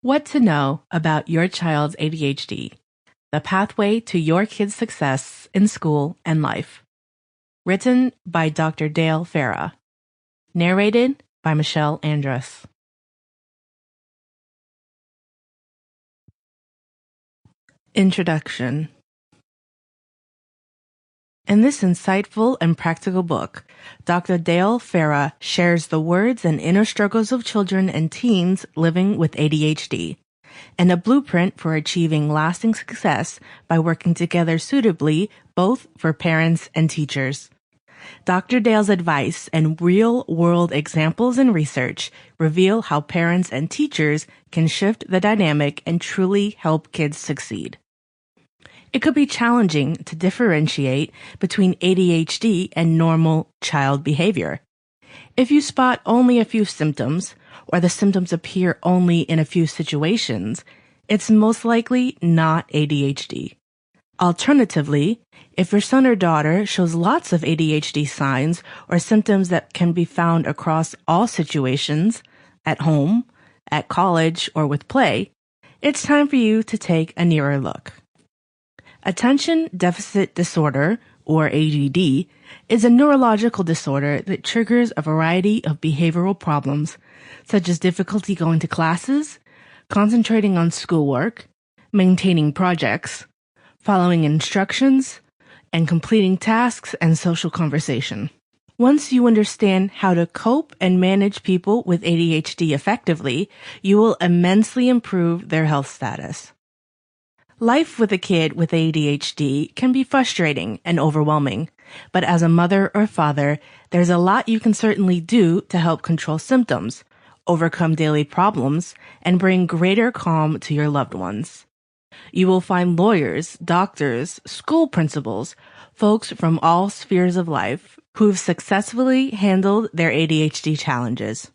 What to know about your child's ADHD, the pathway to your kid's success in school and life. Written by Dr. Dale Pheragh. Narrated by Michelle Andrus. Introduction. In this insightful and practical book, Dr. Dale Pheragh shares the words and inner struggles of children and teens living with ADHD, and a blueprint for achieving lasting success by working together suitably both for parents and teachers. Dr. Dale's advice and real-world examples and research reveal how parents and teachers can shift the dynamic and truly help kids succeed. It could be challenging to differentiate between ADHD and normal child behavior. If you spot only a few symptoms, or the symptoms appear only in a few situations, it's most likely not ADHD. Alternatively, if your son or daughter shows lots of ADHD signs or symptoms that can be found across all situations, at home, at college, or with play, it's time for you to take a nearer look. Attention Deficit Disorder, or ADD, is a neurological disorder that triggers a variety of behavioral problems, such as difficulty going to classes, concentrating on schoolwork, maintaining projects, following instructions, and completing tasks and social conversation. Once you understand how to cope and manage people with ADHD effectively, you will immensely improve their health status. Life with a kid with ADHD can be frustrating and overwhelming, but as a mother or father, there's a lot you can certainly do to help control symptoms, overcome daily problems, and bring greater calm to your loved ones. You will find lawyers, doctors, school principals, folks from all spheres of life who've successfully handled their ADHD challenges.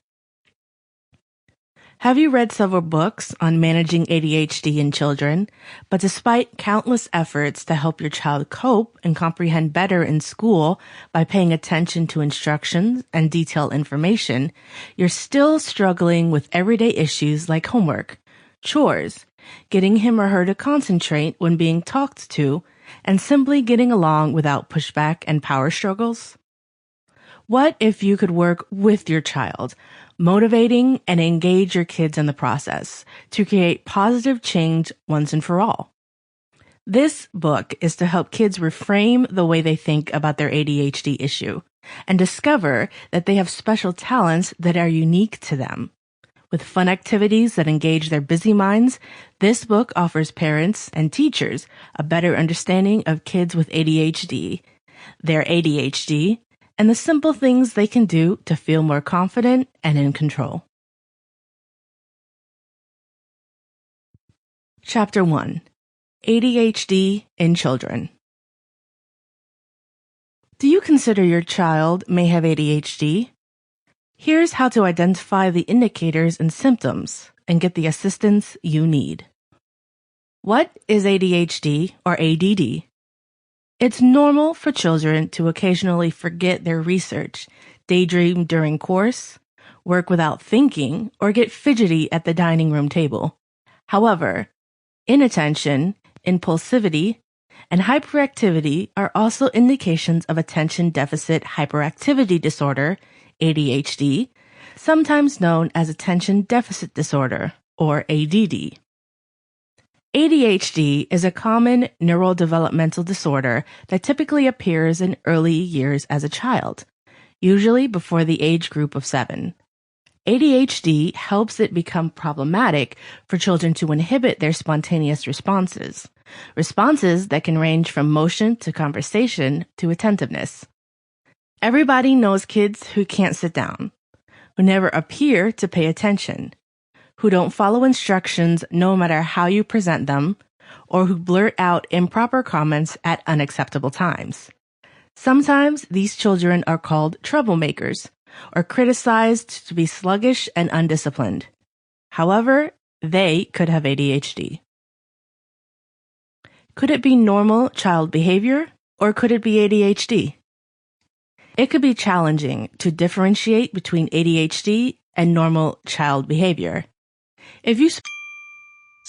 Have you read several books on managing ADHD in children, but despite countless efforts to help your child cope and comprehend better in school by paying attention to instructions and detailed information, you're still struggling with everyday issues like homework, chores, getting him or her to concentrate when being talked to, and simply getting along without pushback and power struggles? What if you could work with your child, motivating and engage your kids in the process to create positive change once and for all? This book is to help kids reframe the way they think about their ADHD issue and discover that they have special talents that are unique to them. With fun activities that engage their busy minds, this book offers parents and teachers a better understanding of kids with ADHD, their ADHD, and the simple things they can do to feel more confident and in control. Chapter 1. ADHD in Children. Do you consider your child may have ADHD? Here's how to identify the indicators and symptoms and get the assistance you need. What is ADHD or ADD? It's normal for children to occasionally forget their research, daydream during course, work without thinking, or get fidgety at the dining room table. However, inattention, impulsivity, and hyperactivity are also indications of attention deficit hyperactivity disorder, ADHD, sometimes known as attention deficit disorder, or ADD. ADHD is a common neurodevelopmental disorder that typically appears in early years as a child, usually before the age group of 7. ADHD helps it become problematic for children to inhibit their spontaneous responses that can range from motion to conversation to attentiveness. Everybody knows kids who can't sit down, who never appear to pay attention, who don't follow instructions no matter how you present them, or who blurt out improper comments at unacceptable times. Sometimes these children are called troublemakers, or criticized to be sluggish and undisciplined. However, they could have ADHD. Could it be normal child behavior, or could it be ADHD? It could be challenging to differentiate between ADHD and normal child behavior. If you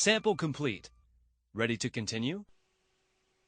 Sample complete. Ready to continue?